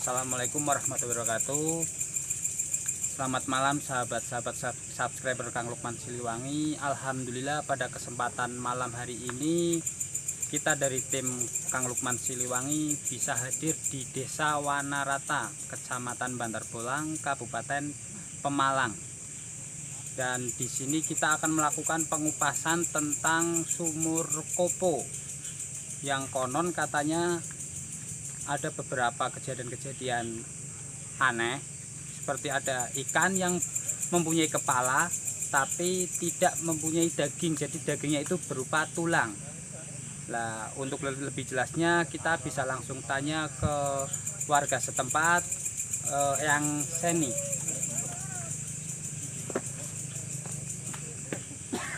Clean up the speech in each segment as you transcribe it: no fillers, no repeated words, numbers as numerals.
Assalamualaikum warahmatullahi wabarakatuh. Selamat malam sahabat-sahabat subscriber Kang Lukman Siliwangi. Alhamdulillah pada kesempatan malam hari ini kita dari tim Kang Lukman Siliwangi bisa hadir di Desa Wanarata, Kecamatan Bantar Bolang, Kabupaten Pemalang. Dan di sini kita akan melakukan pengupasan tentang sumur kopo yang konon katanya ada beberapa kejadian-kejadian aneh, seperti ada ikan yang mempunyai kepala tapi tidak mempunyai daging, jadi dagingnya itu berupa tulang. Nah, untuk lebih jelasnya kita bisa langsung tanya ke warga setempat, yang Seni.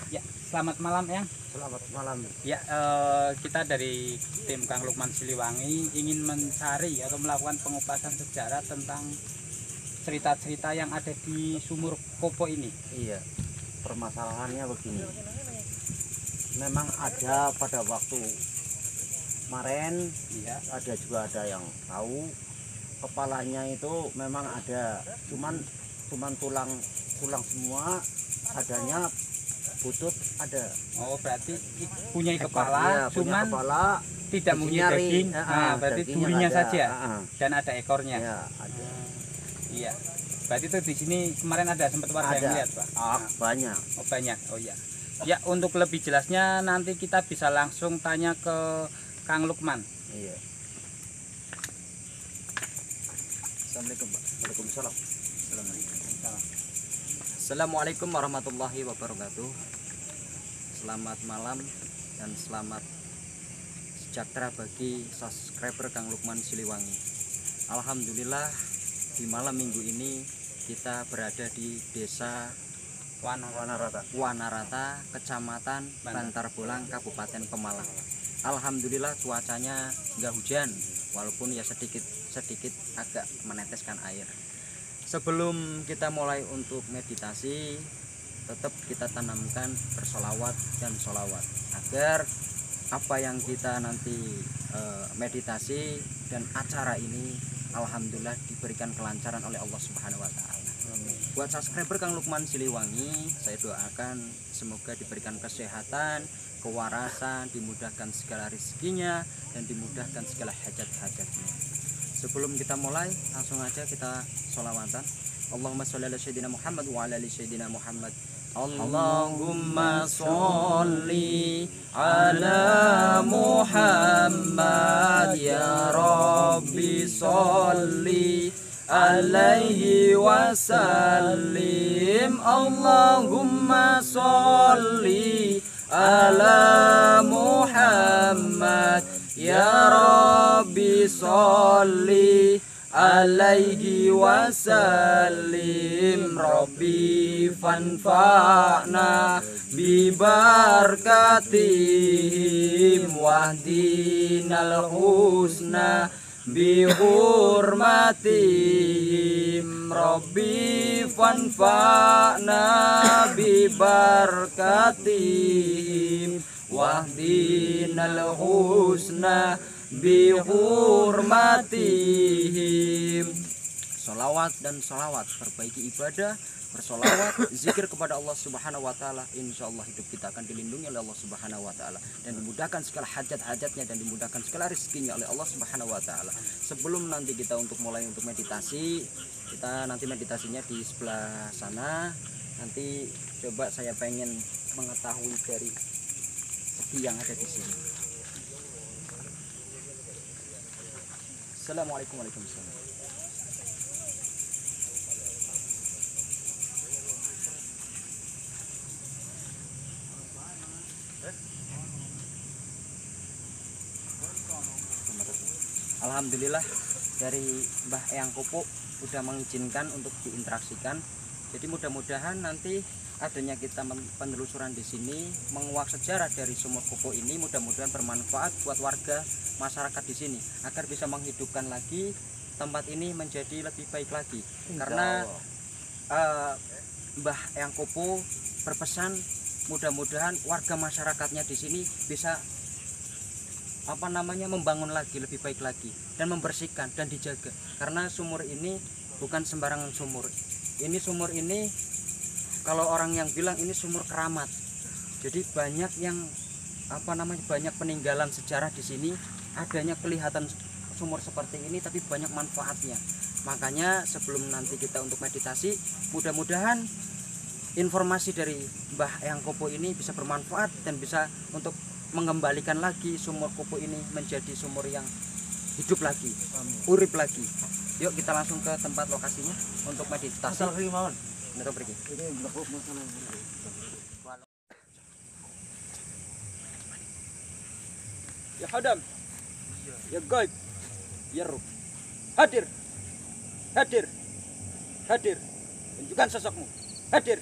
Ya, selamat malam Yang. Selamat malam. Ya, kita dari tim Kang Lukman Siliwangi ingin mencari atau melakukan pengupasan sejarah tentang cerita-cerita yang ada di sumur kopo ini. Iya, permasalahannya begini. Memang ada pada waktu kemarin, Iya. ada yang tahu kepalanya itu memang ada, cuman tulang semua, adanya butut ada. Oh, berarti punya Ekor, kepala, iya, punya cuman kepala, tidak mempunyai nyari, daging. Berarti dagingnya durinya ada, saja dan ada ekornya. ya, ada. Iya. Berarti itu di sini kemarin ada sempat warga yang lihat, Pak. Banyak. Oh, banyak. Oh iya. Ya, untuk lebih jelasnya nanti kita bisa langsung tanya ke Kang Lukman. Iya. Assalamualaikum, Pak. Waalaikumsalam. Assalamualaikum warahmatullahi wabarakatuh. Selamat malam dan selamat sejahtera bagi subscriber Kang Lukman Siliwangi. Alhamdulillah di malam minggu ini kita berada di Desa Wanarata, Kecamatan Bantar Bolang, Kabupaten Pemalang. Alhamdulillah cuacanya enggak hujan, walaupun ya sedikit agak meneteskan air. Sebelum kita mulai untuk meditasi, tetap kita tanamkan bersolawat dan solawat agar apa yang kita nanti meditasi dan acara ini alhamdulillah diberikan kelancaran oleh Allah Subhanahu wa taala. Buat subscriber Kang Lukman Siliwangi, saya doakan semoga diberikan kesehatan, kewarasan, dimudahkan segala rezekinya dan dimudahkan segala hajat-hajatnya. Sebelum kita mulai, langsung aja kita sholawatan. Allahumma sholli ala sayyidina Muhammad wa ala ali sayyidina Muhammad. Allahumma sholli ala Muhammad ya Rabbi sholli alaihi wasallim. Allahumma sholli ala Muhammad ya Rabbi sholli alaihi wasallim. Rabbi fanfa'na bibarakatihim wahdinal husna bihurmatihim. Rabbi fanfa'na bibarakatihim wahdinal husna bihurmatihim. Salawat dan salawat, perbaiki ibadah, bersolawat, zikir kepada Allah Subhanahu wa taala. Insyaallah hidup kita akan dilindungi oleh Allah Subhanahu wa taala dan dimudahkan segala hajat-hajatnya dan dimudahkan segala rezekinya oleh Allah Subhanahu wa taala. Sebelum nanti kita untuk mulai untuk meditasi, kita nanti meditasinya di sebelah sana. Nanti coba saya pengen mengetahui dari segi yang ada di sini. Assalamualaikum warahmatullahi wabarakatuh. Alhamdulillah dari Mbah Eyang Kopo sudah mengizinkan untuk diinteraksikan. Jadi mudah-mudahan nanti adanya kita penelusuran di sini, menguak sejarah dari sumur kopo ini, mudah-mudahan bermanfaat buat warga masyarakat di sini agar bisa menghidupkan lagi tempat ini menjadi lebih baik lagi. Karena Mbah Eyang Kopo berpesan mudah-mudahan warga masyarakatnya di sini bisa membangun lagi, lebih baik lagi, dan membersihkan dan dijaga. Karena sumur ini bukan sembarangan sumur. Sumur ini kalau orang yang bilang ini sumur keramat. Jadi banyak yang banyak peninggalan sejarah di sini, adanya kelihatan sumur seperti ini tapi banyak manfaatnya. Makanya sebelum nanti kita untuk meditasi, mudah-mudahan informasi dari Mbah Eyang Kopo ini bisa bermanfaat dan bisa untuk mengembalikan lagi sumur Kopo ini menjadi sumur yang hidup lagi, urip lagi. Yuk kita langsung ke tempat lokasinya untuk meditasi. Kita pergi. Ya Hadam, ya Gaib, ya Ruh, hadir, hadir, hadir, tunjukkan sosokmu, hadir.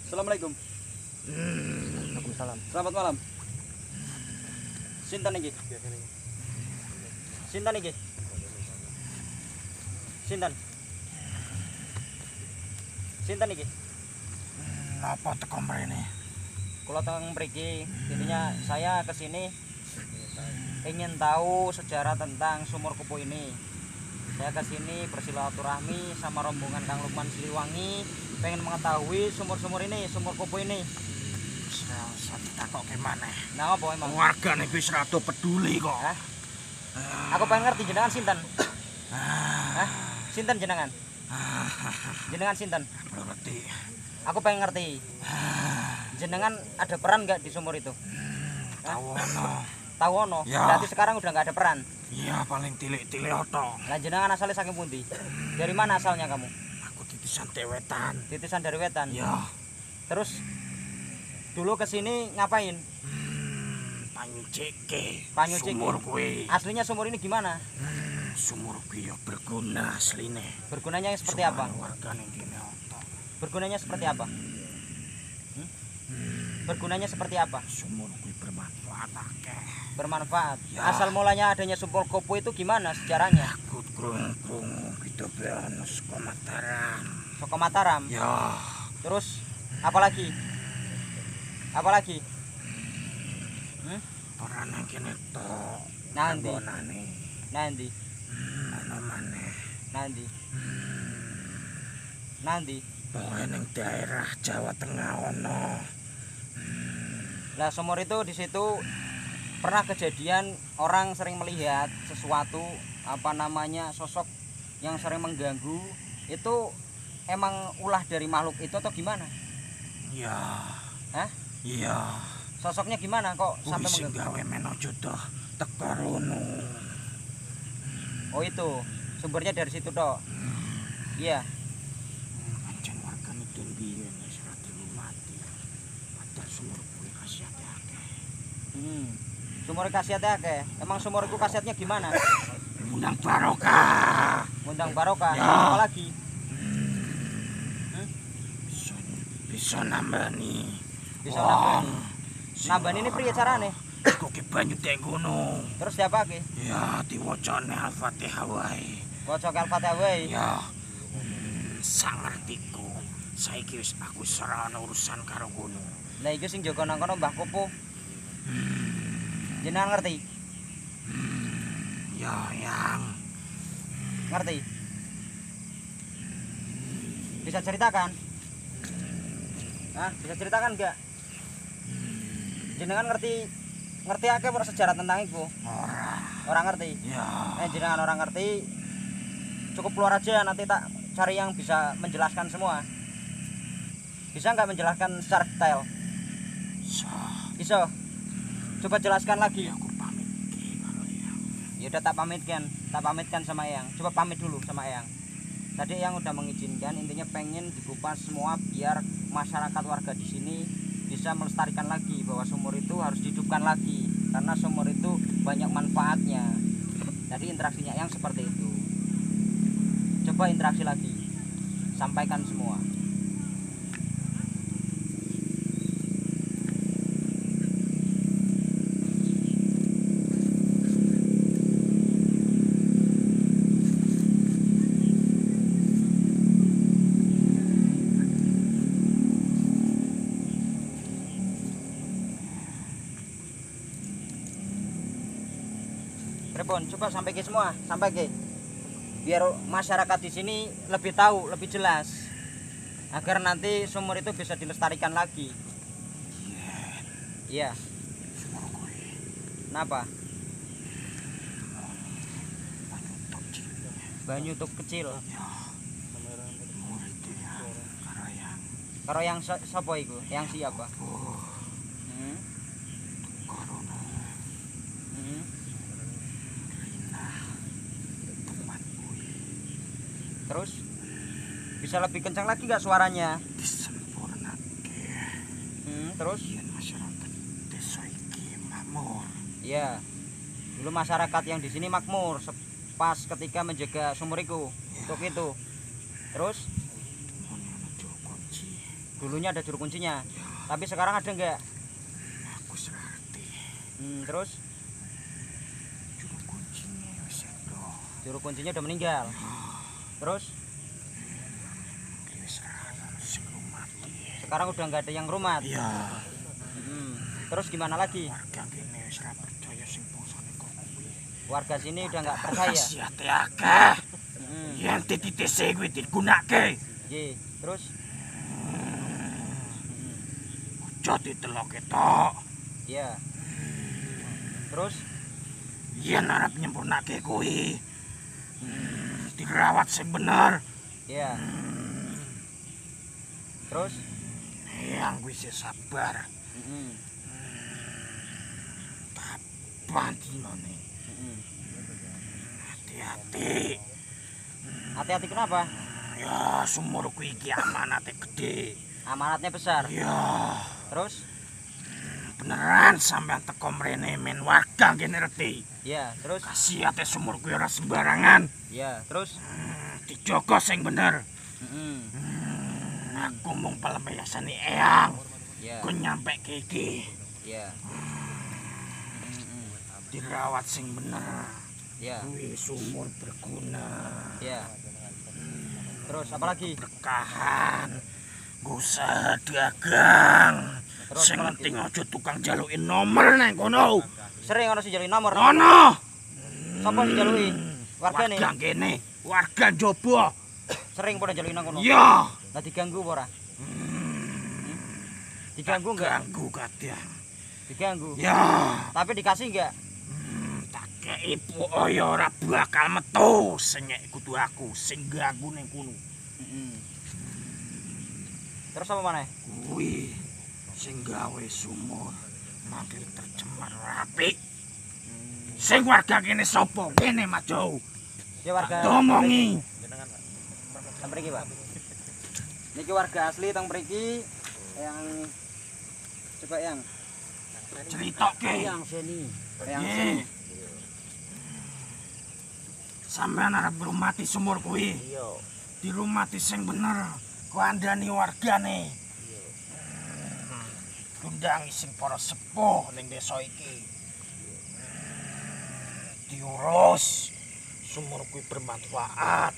Assalamualaikum. Waalaikumsalam. Selamat malam. Sinten iki? Sinten iki? Sinten? Sinten iki? Napa teko mrene? Kula teng mriki, intinya saya kesini ingin tahu sejarah tentang sumur Kopo ini. Saya kesini bersilaturahmi sama rombongan Kang Lukman Siliwangi, pengen mengetahui sumur-sumur ini, sumur Kopo ini. Kok gimana? Nah, apa emang? Wargane wis rada peduli kok. Aku pengen ngerti jenengan sinten? Sinten jenengan? Jenengan sinten? Ngerti. Aku pengen ngerti. Jenengan ada peran nggak di sumur itu? Tahu ono. Ya. Berarti sekarang udah nggak ada peran. Iya, paling tilik-tilik oto. Nah, jenengan asalnya saking pundi? Dari mana asalnya kamu? Aku titisan Wetan. Titisan dari Wetan. Ya. Terus dulu kesini ngapain? Panyucike. Sumur kuwi. Aslinya sumur ini gimana? Sumur kuwi ya berguna asline. Bergunanya seperti apa? Wargane kene oto. Bergunanya seperti apa? Bergunanya seperti apa? Sumur kuwi bermanfaat akeh. Bermanfaat. Ya. Asal mulanya adanya sumur Kopo itu gimana sejarahnya? Aku krungu kita beano saka Mataram. Saka Mataram. Ya. Terus apalagi? Apalagi? Ora nang kene tok. Nanti. Abonane. Nanti. Ana maneh. Nanti. Nanti. Pokoke ning daerah Jawa Tengah ono. Lah sumur itu di situ pernah kejadian orang sering melihat sesuatu sosok yang sering mengganggu, itu emang ulah dari makhluk itu atau gimana? Iya. Hah? Iya. Sosoknya gimana kok sampai Sing mengganggu? gawe men aja dah teko rono. Oh itu sumbernya dari situ toh. Iya. Pancen wargane biyen wis ora mati. Padahal sumur kuwi khasiate akeh. Sumur khasiatnya akeh. Emang sumur itu khasiatnya gimana? Undang barokah. Ngundang barokah. Ya. Apa lagi? Bisa nambani. Bisa nambani. Nambani ini priye carane? Kok ke banyu teng ngono. Terus diapake? Ya diwacane Al-Fatihah wae. Waca Al-Fatihah wae. Ya. Sangertiku. Saiki wis aku serana urusan karo kono. Lah iki sing jaga nang kono Mbah Kopo. Jenengan ngerti? Ya, yang Ngerti? Bisa ceritakan? Bisa ceritakan enggak? Jenengan ngerti akeh ora sejarah tentang iku? Ora ngerti. ya. Jenengan orang ngerti, cukup keluar aja, nanti tak cari yang bisa menjelaskan semua. Bisa nggak menjelaskan secara detail? Bisa. Coba jelaskan lagi. Aku pamit karo Eyang. Ya udah tak pamitkan sama Eyang. Coba pamit dulu sama Eyang. Tadi Eyang udah mengizinkan, intinya pengen dikupas semua biar masyarakat warga di sini bisa melestarikan lagi bahwa sumur itu harus dihidupkan lagi karena sumur itu banyak manfaatnya. Jadi interaksinya yang seperti itu. Coba interaksi lagi, sampaikan semua. Pripun? Coba sampai ke semua, sampai ke. Biar masyarakat di sini lebih tahu, lebih jelas. Agar nanti sumur itu bisa dilestarikan lagi. Iya. Kenapa? Banyu tuk kecil. Karo yang sapa iku? Yang siapa? Terus bisa lebih kencang lagi nggak suaranya? Disempurnake. Terus? Yen masyarakat desa iki makmur. Iya. Dulu masyarakat yang di sini makmur pas ketika menjaga sumur itu. Untuk itu. Terus? Juru kunci. Dulunya ada juru kuncinya. Tapi sekarang ada nggak? Aku ngerti. Terus? Juru kuncinya wis edo. Juru kuncinya udah meninggal. Terus? Sekarang udah nggak ada yang rumat. Iya. Terus gimana lagi? Warga kene wis ora percaya sing bangsane kok kuwi. Warga sini udah nggak percaya. Khasiate akeh. Yen titise kuwi digunakake. Nggih. Terus? Aja ditelok ketok. Iya. Terus? Yen arep nyempurnake kuwi dirawat sing bener. Iya. Terus? Yang kuwi sih sabar. Kapan dinane? Hati-hati. Hati-hati kenapa? Ya sumur kuwi iki amanate gede. Amanatnya besar. Ya. Terus? Beneran sampean teko mrene men warga kene reti. Iya, terus? Khasiate sumur kuwi ora sembarangan. Iya, terus? Dijogo sing bener. Aku mung pelampiasane eyang. Iya. Ku nyampe iki. Iya. Dirawat sing bener. Iya. Kuwi sumur berguna. Iya. Terus apa lagi? Berkahan. Usaha dagang. Terus Sing apa lagi? penting aja tukang jalukin nomor nang kono. Sering ono sing jaluki nomor. Ono. Sapa sing jaluki? Wargane. Warga kene, warga njaba. Sering pada jaluki nang kono. Iya. Lah diganggu apa ora? Diganggu enggak? Ganggu kadang. Diganggu. Ya. Tapi dikasih enggak? Tak kei ya ora bakal metu sing nek kudu aku sing ganggu ning kono. Terus apa maneh? Kuwi sing gawe sumur makin tercemar rapi. Sing warga kene sapa? Kene Majo. Ya warga. Domongi. Teng mriki, Pak. Niki warga asli teng mriki yang coba yang Ceritoke. yang sini. Yang sini. Sampeyan arep ngrumati sumur kuwi. Iya. Dirumati sing bener. Kandhani wargane. Kundangi sing para sepuh ning desa iki. Diurus sumur kuwi bermanfaat.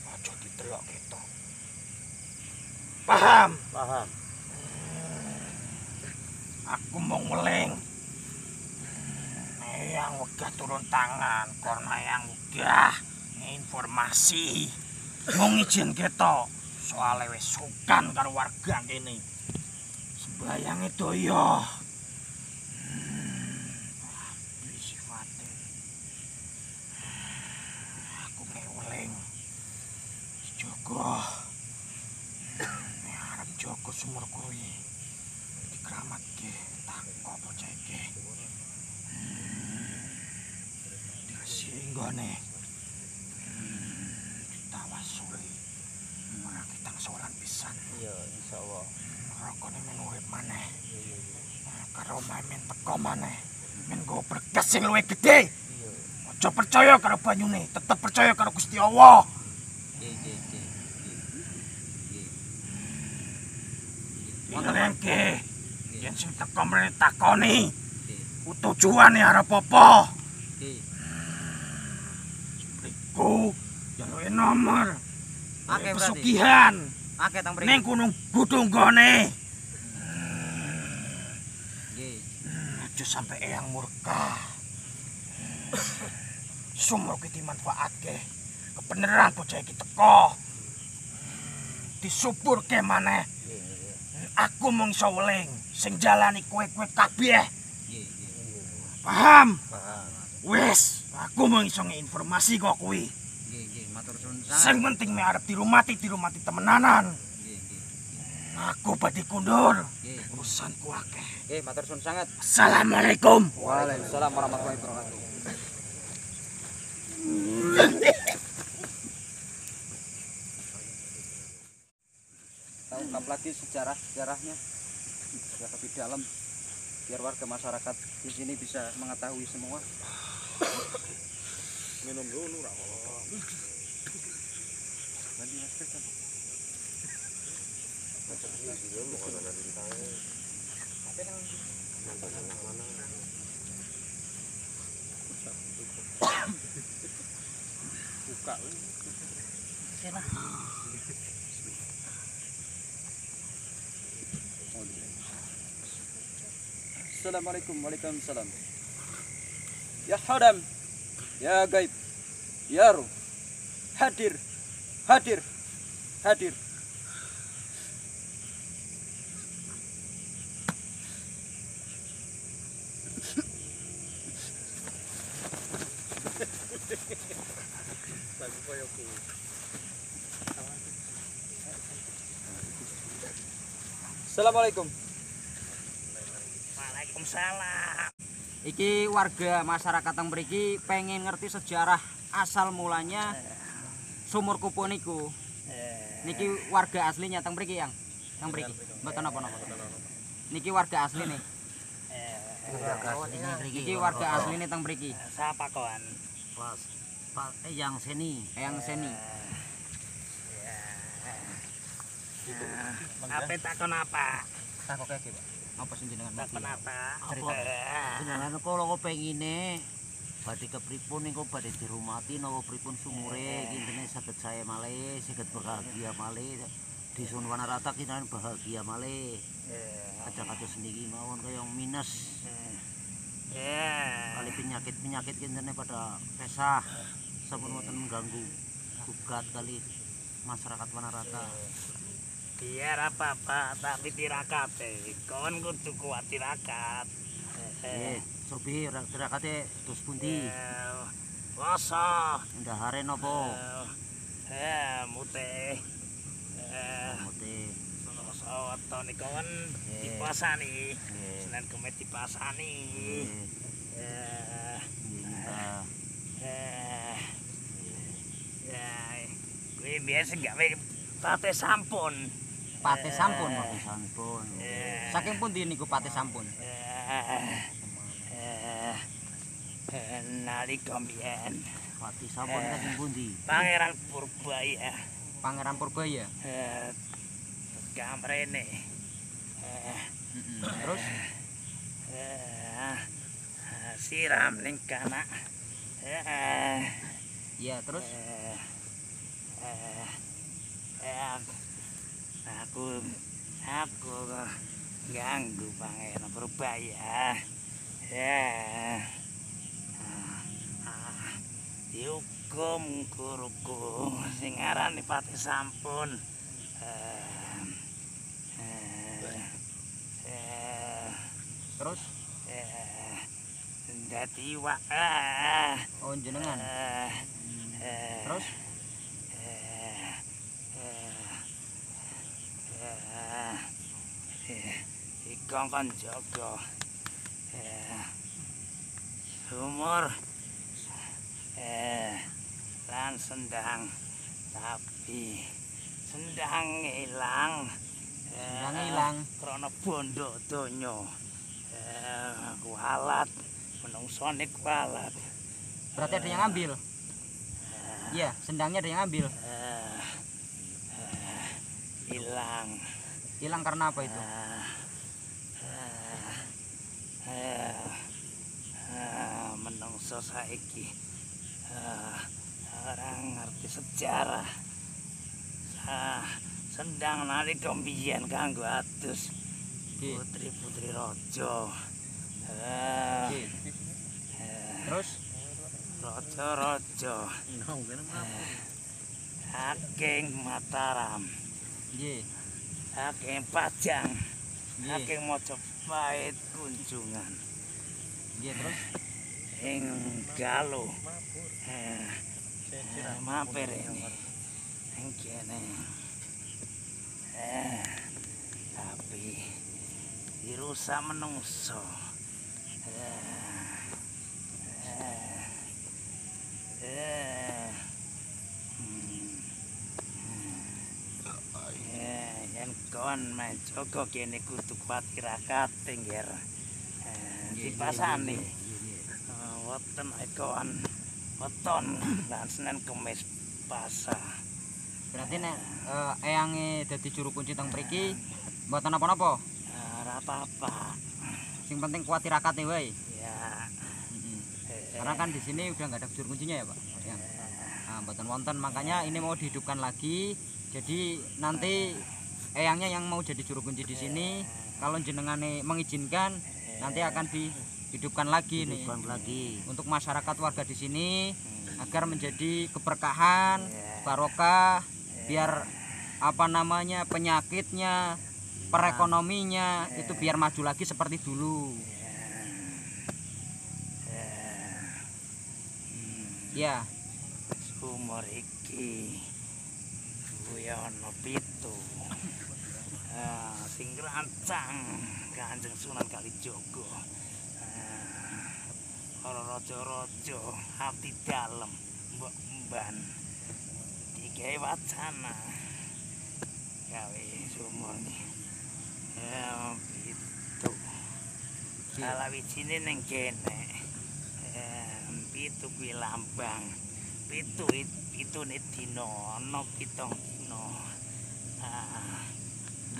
Aja ditelok ketok. Paham? Paham. Aku mau ngeling. Yang udah turun tangan karena yang udah informasi mau ngizin ketok soalnya wis sukan karo warga kene. Sembayang itu ya. Sifate. Aku ngeling. Jogo. Arep jogo sumur kuwi. Dikramatke tak apa ceke. Singgone ditawasuli ora kitang sowan pisan. Iya, insyaallah. Rokone men urip maneh. Karo men teko maneh. Men go berkes sing luwih gedhe. Aja percaya karo banyune, tetep percaya karo Gusti Allah. Nggih. Ngelengke. Yen sing teko mrene takoni. Tujuane arep apa? Ku jaluke nomor. Akeh berarti. Pesugihan. Akeh teng mriki. Ning gunung Gudunggone. Nggih. Aja sampai eyang murka. Sumur ki dimanfaatke. Kebeneran bocah iki teko. Disupurke maneh. Aku mung iso weling sing jalani kowe-kowe kabeh. Paham? Wis, aku mung iso nginformasi kok kuwi. Matur suwun Sing penting me arep dirumati temenanan. Aku badhe kundur. Urusanku akeh. Nggih, matur suwun sangat. Assalamualaikum. Waalaikumsalam warahmatullahi wabarakatuh. Kita ungkap lagi sejarahnya biar lebih dalam, biar warga masyarakat di sini bisa mengetahui semua. Minum dulu ra apa-apa. Buka. Assalamualaikum. Waalaikumsalam. Ya Hadam, ya Gaib, ya Ruh, hadir, hadir, hadir. Assalamualaikum. Waalaikumsalam. Iki warga masyarakat yang mriki pengen ngerti sejarah asal mulanya sumur kupu niku. Niki warga aslinya teng mriki yang mriki. Mboten napa-napa. Niki warga asli nih. Niki warga asline teng mriki. Sapa koan? Pak Eyang Seni. Eyang Seni. Apa takon apa? Takoke iki, Pak. Apa sing jenengan Takon apa? Jenengan kula kepengine badhe kepripun niku badhe dirumati napa pripun sumure iki intine saged saya malih, saged bahagia malih. Disun Wanarata kinaan bahagia malih. Aja kados niki mawon kaya minus. Kali penyakit-penyakit kintene pada pesah sampun wonten mengganggu gugat kali masyarakat Wanarata. Biar apa-apa tapi tirakat kon kudu kuat tirakat. Sobi ora tirakate dos pundi? Rasa Ndahare napa? mute. Mote. Rasa weton niku kan dipasani. Senen kemet dipasani. Kuwi biasa gawe pate sampun. Pate sampun. Sampun. Saking pundi niku pate sampun? Nalika mbiyen Pati sampun saking pundi? Pangeran Purbaya Pangeran Purbaya. gamrene Terus siram ning kana ya terus aku ganggu Pangeran Purbaya dihukum guruku sing aran Pati Sampun terus dadi iwak oh jenengan. Terus dikongkon jaga sumur lan sendang tapi sendang ilang krana bondo donya kualat menungsone kualat berarti ada yang ngambil. Iya, sendangnya ada yang ngambil. hilang Hilang karena apa itu? menungso saiki orang ngerti sejarah sendang nalika mbiyen kanggo adus putri-putri raja Sorojo. Saking Mataram. Nggih. Saking Pajang. Nggih. Saking Mojopahit kunjungan. Nggih, terus Ing Galuh. Mampir ini. Ing kene. Tapi dirusak menungso. Yen kon main Joko kene kudu pati rakat tingger. Dipasani. Wonten ekon weton lan Senin Kemis pasar. berarti nek eyange dadi juru kunci teng mriki mboten napa-napa. Ora apa-apa. Sing penting kuat tirakate wae. Ya. Karena kan di sini udah nggak ada juru kuncinya ya, Pak. Ya. Nah, mboten wonten, makanya ini mau dihidupkan lagi. Jadi nanti eyangnya yang mau jadi juru kunci di sini, kalau jenengane mengizinkan, nanti akan dihidupkan lagi nih. Untuk masyarakat warga di sini agar menjadi keberkahan, barokah, biar apa namanya penyakitnya, perekonominya itu biar maju lagi seperti dulu. Ya. Umur iki Buyono pitu. Sing rancang Kanjeng Sunan Kalijaga. Para raja-raja abdi dalem mbok mban digawe wacana gawe sumurne. Pitu. Salah wijine ning kene. Pitu kuwi lambang. Pitune dina ana 7 dina.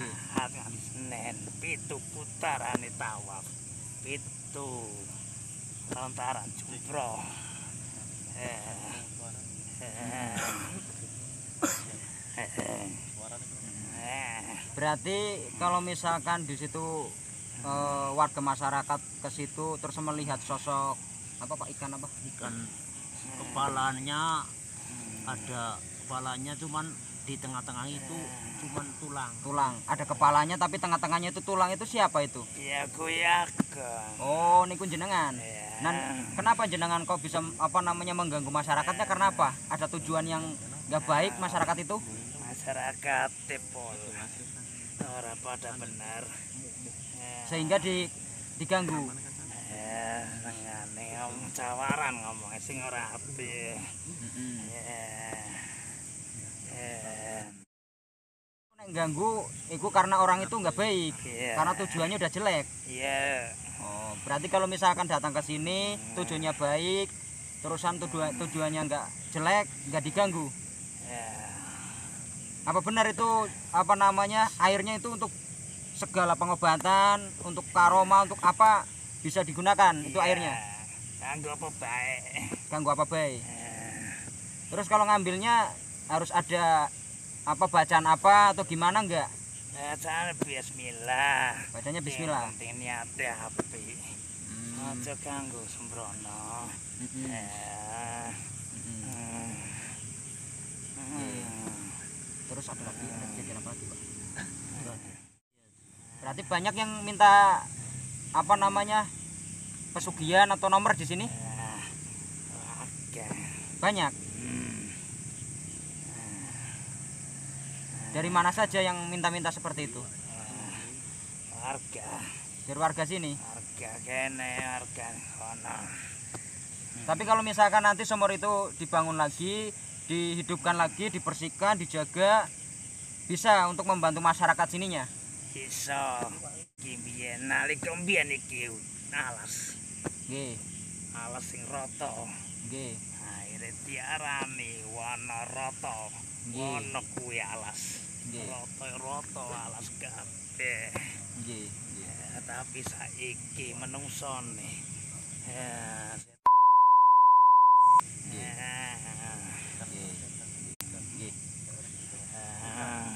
Ahad nganti Senin, 7 putarane tawaf. 7 lontaran jumroh. Berarti kalau misalkan di situ warga masyarakat ke situ terus melihat sosok apa Pak, ikan apa? Ikan kepalanya ada kepalanya cuman di tengah-tengah itu cuman tulang. Ada kepalanya tapi tengah-tengahnya itu tulang, itu siapa itu? Ya goyakan. Oh, niku jenengan. Ya. Nah, kenapa jenengan kok bisa apa namanya mengganggu masyarakatnya, karena apa? Ada tujuan yang nggak baik masyarakat itu? Masyarakat tepol ora pada benar. Sehingga diganggu. Nengane ngomong cawaran ngomong sing ora apik. Nek ganggu itu karena orang itu nggak baik. Karena tujuannya udah jelek. Iya. Oh, berarti kalau misalkan datang ke sini tujuannya baik, terusan tujuannya nggak jelek, nggak diganggu. Apa benar itu apa namanya airnya itu untuk segala pengobatan, untuk karoma, untuk apa bisa digunakan itu airnya? Ganggu apa baik? Ganggu apa baik? Terus kalau ngambilnya harus ada apa bacaan apa atau gimana enggak? Bacaan bismillah. Bacanya bismillah. Penting niate apik. Aja ganggu sembrono. Terus ada lagi, ada kejadian apa lagi, Pak? Berarti banyak yang minta apa namanya pesugihan atau nomor di sini? Banyak. Dari mana saja yang minta-minta seperti itu? Warga. Dari warga sini. Warga kene, warga kono. Tapi kalau misalkan nanti sumur itu dibangun lagi, dihidupkan lagi, dibersihkan, dijaga, bisa untuk membantu masyarakat sininya. Bisa. Iki biyen nalika biyen iki alas. Nggih. Alas sing rata. Nggih. Akhire diarani wana rata. Ono kuwi alas. Rata-rata alas kabeh. Nggih. Tapi saiki menungsone.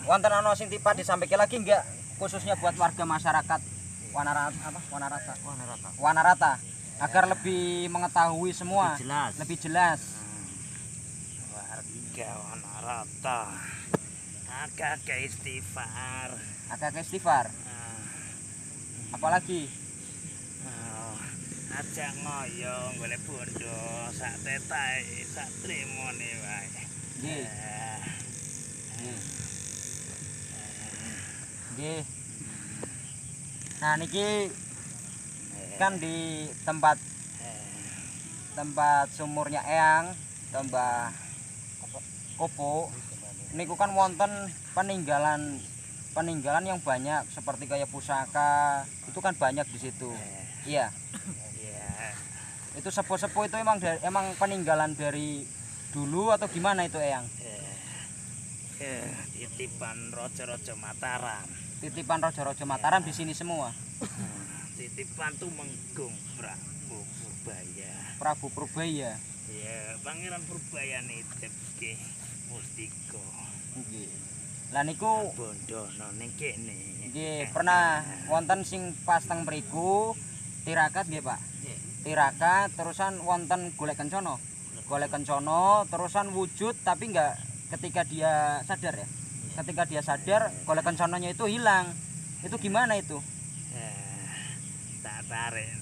Wonten ana sing tiba disampaikan lagi enggak, khususnya buat warga masyarakat Wanarata. agar lebih mengetahui semua, lebih jelas. Warga Wanarata agak istighfar. Apalagi Aja ngoyo golek bondo sak tetahe sak trimone wae. nggih. Nggih. Nah niki kan di tempat sumurnya Eyang Mbah Kopo niku kan wonten peninggalan yang banyak seperti kayak pusaka itu kan banyak di situ. Iya. Itu sepuh-sepuh itu emang peninggalan dari dulu atau gimana itu Eyang? Titipan Raja-raja Mataram. Titipan Raja-raja Mataram di sini semua. Titipan Tumenggung Prabu Purbaya. Prabu Purbaya. Ya, Pangeran Purbaya nitipke Mustika. Nggih. Lah niku bondono ning kene. nggih pernah wonten sing pas teng mriku tirakat nggih Pak. Tirakat terusan wonten golek kencana terusan wujud tapi enggak ketika dia sadar ya. Ketika dia sadar golek kencananya itu hilang. Itu gimana itu? Tak tarik.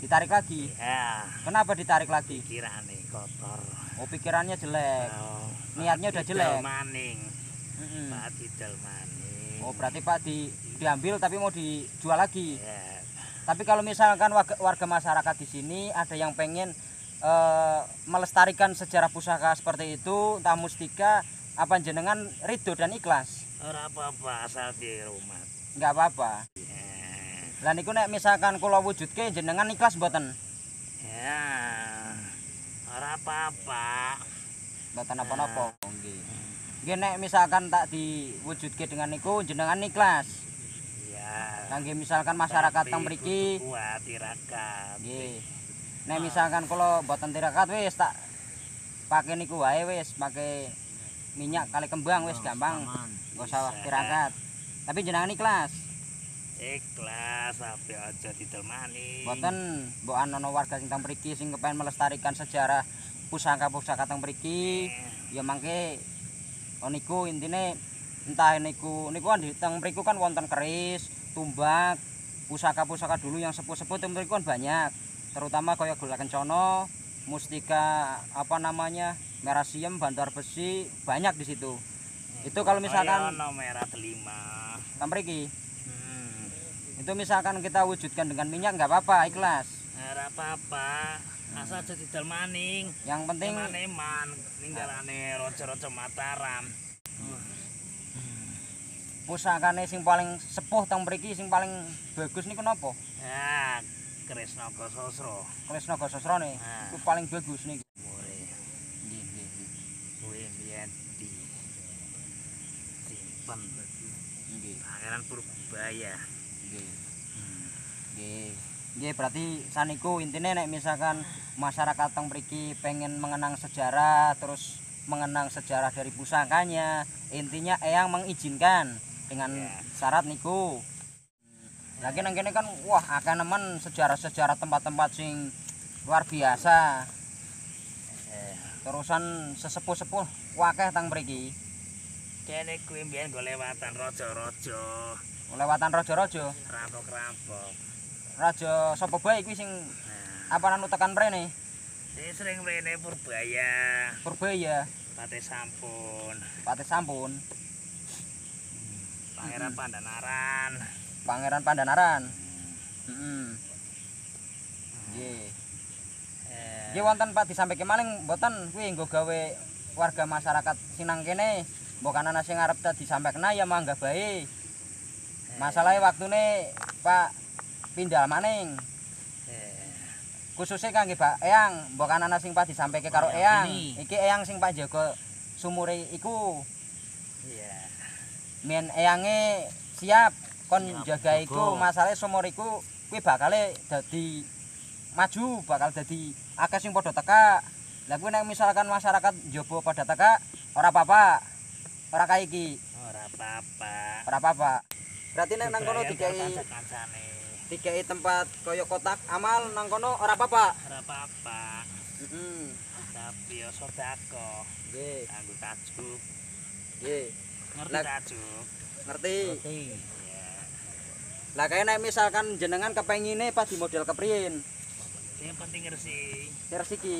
Ditarik lagi. Ya. Kenapa ditarik lagi? Pikirane kotor. Oh, pikirannya jelek. Niatnya udah jelek. Maning. Pak didal maning. Oh, berarti Pak diambil tapi mau dijual lagi. Ya. Tapi kalau misalkan warga masyarakat di sini ada yang pengen melestarikan sejarah pusaka seperti itu, entah mustika, apa jenengan ridho dan ikhlas? Ora apa-apa asal di rumah. Enggak apa-apa. Lah niku nek misalkan kula wujudke jenengan ikhlas mboten? Ya. Ora apa-apa. Mboten apa-apa. Nggih. Nggih nek misalkan tak diwujudke dengan niku jenengan ikhlas. Kangge misalkan masyarakat teng mriki kuat tirakat. Nggih. Nek misalkan kula mboten tirakat wis tak pakai niku wae wis, pakai minyak kali kembang wis gampang. Enggak usah tirakat. Tapi jenengan ikhlas. Ikhlas ape aja didol maning. Mboten mbok ana warga sing teng mriki sing kepengin melestarikan sejarah pusaka-pusaka teng mriki, ya mangke niku intine entah niku kan di teng mriku kan wonten keris, tumbak, pusaka-pusaka dulu yang sepuh-sepuh teng mriku kan banyak. Terutama kaya golek kencana, mustika apa namanya? Merah siem, bantar besi, banyak di situ. Itu kalau misalkan ono merah delima. teng mriki. Itu misalkan kita wujudkan dengan minyak enggak apa-apa, ikhlas. Ora apa-apa. Asal aja didol maning. Yang penting eman ninggalane raja-raja Mataram. Pusakane sing paling sepuh teng mriki sing paling bagus niku napa? Ya, keris naga sasra. Keris naga sasrane. Iku paling bagus niku. Nggih, nggih. Kuwi biyen simpen. Nggih. Pangeran Purbaya. Nggih. Nggih. Nggih, berarti saniku intine nek misalkan masyarakat teng mriki pengen mengenang sejarah terus mengenang sejarah dari pusakanya, intinya Eyang mengizinkan dengan syarat niku. Lagi nang kene kan wah akeh nemen sejarah-sejarah tempat-tempat sing luar biasa. Terusan sesepuh-sepuh wakeh teng mriki. Kene kuwi mbiyen go lewatan raja-raja. Lewatan raja-raja. Rampok-rampok. Raja sapa bae kuwi sing apa nanu tekan mrene? Sering mrene Purbaya. Purbaya. Pate sampun. Pate sampun. Pangeran Pandanaran. Pangeran Pandanaran. Nggih. Nggih wonten Pak disampaikan maling mboten kuwi nggo gawe warga masyarakat sing nang kene mbok ana sing arep disampaikan ya mangga bae. Masalahe waktune Pak pindah maning. Khususnya kangge Pak Eyang, mbok ana sing Pak disampaikan karo Eyang. Iki Eyang sing Pak jaga sumure iku. Iya. Men Eyange siap kon jaga iku, masalahe sumur iku kuwi bakale dadi maju, bakal dadi akeh sing padha teka. Lah kuwi nek misalkan masyarakat njaba padha teka, ora apa-apa. Ora kae iki. Ora apa-apa. Ora apa-apa. Berarti nek nang kono dikai kancane. dikei tempat koyo kotak amal nang kono ora apa-apa. Ora apa-apa. Heeh. Tapi ya sedekah. Nggih, Kanggo tajuk. nggih. Ngerti Lah- tajuk? Ngerti. Iya. Lah kaya nek misalkan jenengan kepengine pas di model kepriyen? Yang penting ngerti. Terus iki.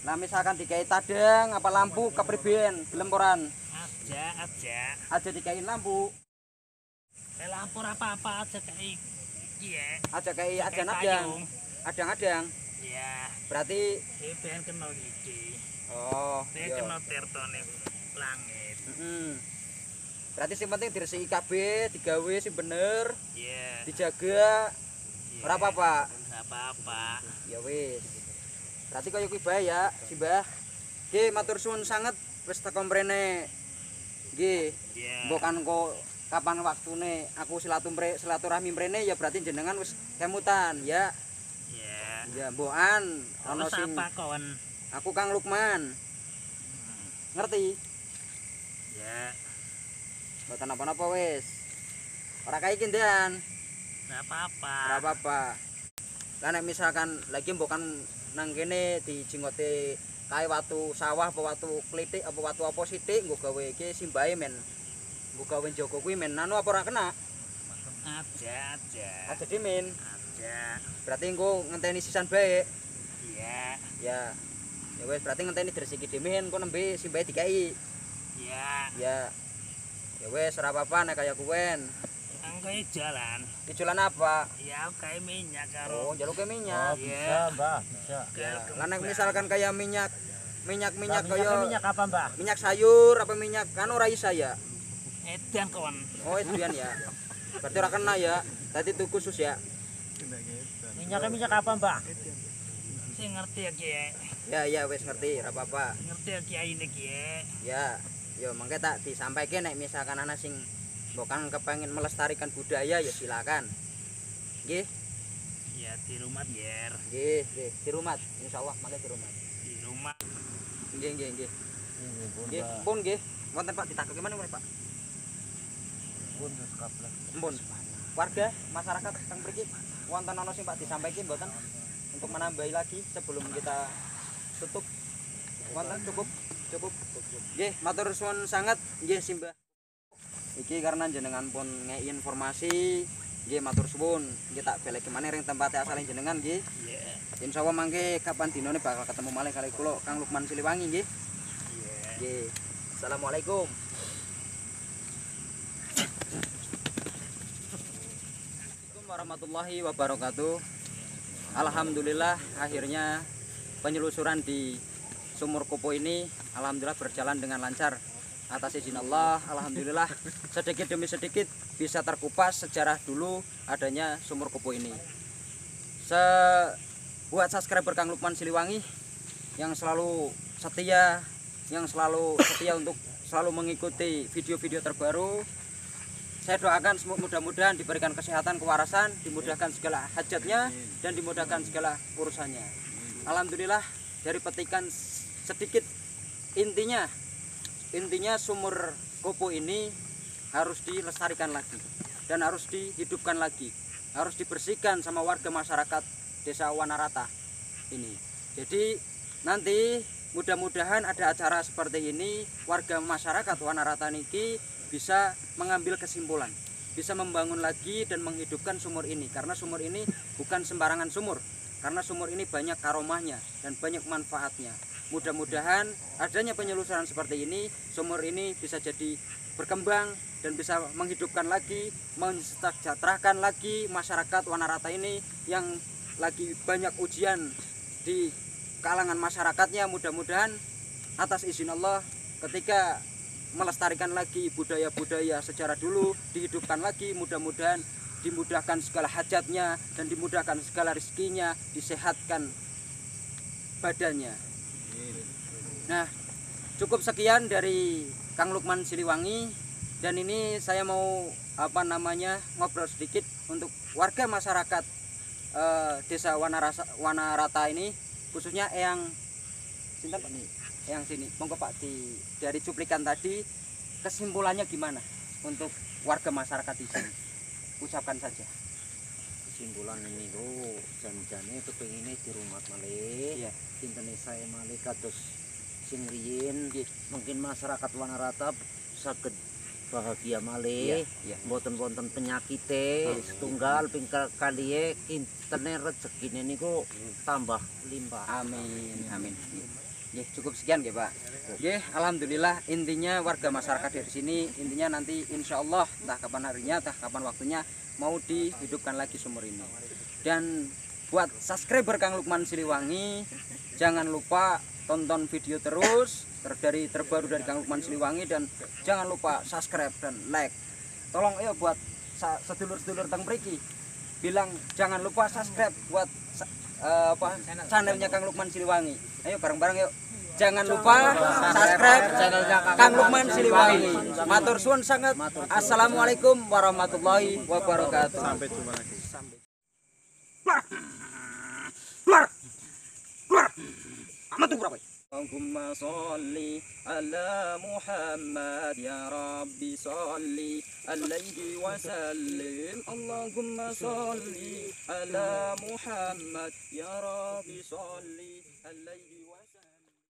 Lah misalkan dikei tadang apa lampu kepriben gelem poran? Aja. Aja dikei lampu, Lampu apa-apa aja kayak iya. aja kei aja Kayak nadang. payung. Adang-adang. Iya. Berarti Ben kenal iki. oh, Ben iya. kenal tertone langit. Heeh. Berarti sing penting diresiki kabeh, digawe sing bener, Iya. dijaga. Ora apa-apa. Ora apa-apa. Ya wis. Berarti kaya kuwi bae ya, Simbah. Nggih, matur suwun sanget wis teko mrene. Nggih, Iya. mbok kan kok kapan waktune aku silaturahmi mrene ya berarti jenengan wis kemutan ya. Iya. Ya mbokan ana Ono sing sapa kawan? aku Kang Lukman. Ngerti? Ya. Mboten napa-napa wis. Ora kae iki ndan. Ora apa-apa. Ora apa-apa. Lah nek misalkan lagi mbokan nang kene dijinggote kae watu sawah apa watu klitik apa watu apa sithik nggo gawe iki simbahe men. Nggo gawe njogo kuwi men anu apa ora kena? Aja. Aja dimin. Aja. Berarti engko ngenteni sisan bae. Iya. Ya. Ya wis berarti ngenteni diresiki dimin engko nembe simbahe dikai. Iya. Ya. Ya wis ora apa-apa nek kaya kuwen. Anggo jalan. Dijulan apa? Ya kayak minyak Oh, karo. jaluke minyak. Iya. Mbah, bisa. Lah nek misalkan kaya minyak kaya Minyak apa, Mbah? minyak sayur apa minyak kan ora isa ya. Edan kawan. Oh, edian ya. Berarti ora kena ya. Tadi tuh khusus ya. Minyak apa, Mbah? Sing ngerti ya Ki. Ya wis ngerti, ora apa-apa. Ngerti ya Ki ini Ki. Ya. Yo mangke tak disampaikan nek misalkan ana sing mbokan kepengin melestarikan budaya ya silakan. Nggih, Ya di rumah yer. nggih. Di rumah. Insyaallah mangke di rumah. Di rumah. Nggih. Nggih, pun nggih. Wonten Pak ditakoki mana Pak? Pun kabeh. Mpun. Warga masyarakat kang mriki wonten ana sing Pak disampaikan mboten untuk menambahi lagi sebelum kita tutup. Wonten cukup. Nggih, matur suwun sangat nggih Simbah. Iki karena jenengan pun ngei informasi, nggih matur suwun. Nggih tak balik kemana ring tempatnya asale jenengan nggih. Iya. Insyaallah mangke kapan dinone bakal ketemu malih kali kula Kang Lukman Siliwangi nggih. Iya. Nggih. Assalamualaikum. Assalamualaikum warahmatullahi wabarakatuh. Alhamdulillah akhirnya penyelusuran di Sumur Kopo ini alhamdulillah berjalan dengan lancar. Atas izin Allah, alhamdulillah sedikit demi sedikit bisa terkupas sejarah dulu adanya Sumur Kopo ini. Buat subscriber Kang Lukman Siliwangi yang selalu setia untuk selalu mengikuti video-video terbaru. Saya doakan mudah-mudahan diberikan kesehatan, kewarasan, dimudahkan segala hajatnya dan dimudahkan segala urusannya. Alhamdulillah dari petikan sedikit intinya Sumur Kopo ini harus dilestarikan lagi dan harus dihidupkan lagi, harus dibersihkan sama warga masyarakat Desa Wanarata ini. Jadi nanti mudah-mudahan ada acara seperti ini, warga masyarakat Wanarata niki bisa mengambil kesimpulan, bisa membangun lagi dan menghidupkan sumur ini, karena sumur ini bukan sembarangan sumur, karena sumur ini banyak karomahnya dan banyak manfaatnya. Mudah-mudahan adanya penyelusuran seperti ini, sumur ini bisa jadi berkembang dan bisa menghidupkan lagi, mensejahterakan lagi masyarakat Wanarata ini yang lagi banyak ujian di kalangan masyarakatnya. Mudah-mudahan atas izin Allah ketika melestarikan lagi budaya-budaya sejarah dulu dihidupkan lagi, mudah-mudahan dimudahkan segala hajatnya dan dimudahkan segala rezekinya, disehatkan badannya. Nah, cukup sekian dari Kang Lukman Siliwangi, dan ini saya mau ngobrol sedikit untuk warga masyarakat Desa Wanarata ini, khususnya Eyang sinten Pak? Eyang sini. Monggo Pak, dari cuplikan tadi kesimpulannya gimana untuk warga masyarakat di sini? Ucapkan saja. kesimpulan ini lo jan-jane kepengine dirumat malih. Iya. Intene saya malih kados sing riyin mungkin masyarakat Wanarata saged bahagia malih. Iya. Mboten wonten penyakite setunggal ping kaliye intene rezekine niku tambah limpah. Amin, amin. Nggih, cukup sekian nggih, Pak. Nggih, alhamdulillah intinya warga masyarakat dari sini intinya nanti insya Allah entah kapan harinya, entah kapan waktunya mau dihidupkan lagi sumur ini. Dan buat subscriber Kang Lukman Siliwangi, jangan lupa tonton video terus dari terbaru dari Kang Lukman Siliwangi dan jangan lupa subscribe dan like. Tolong ayo buat sedulur-sedulur teng mriki bilang jangan lupa subscribe buat channelnya Kang Lukman Siliwangi. Ayo bareng-bareng yuk. Jangan lupa subscribe channelnya Kang Lukman Siliwangi. Matur suwun sangat. Assalamualaikum warahmatullahi wabarakatuh. Sampai jumpa lagi. Allahumma sholli ala Muhammad ya Rabbi sholli alaihi wasallim. Allahumma sholli ala Muhammad ya Rabbi sholli alaihi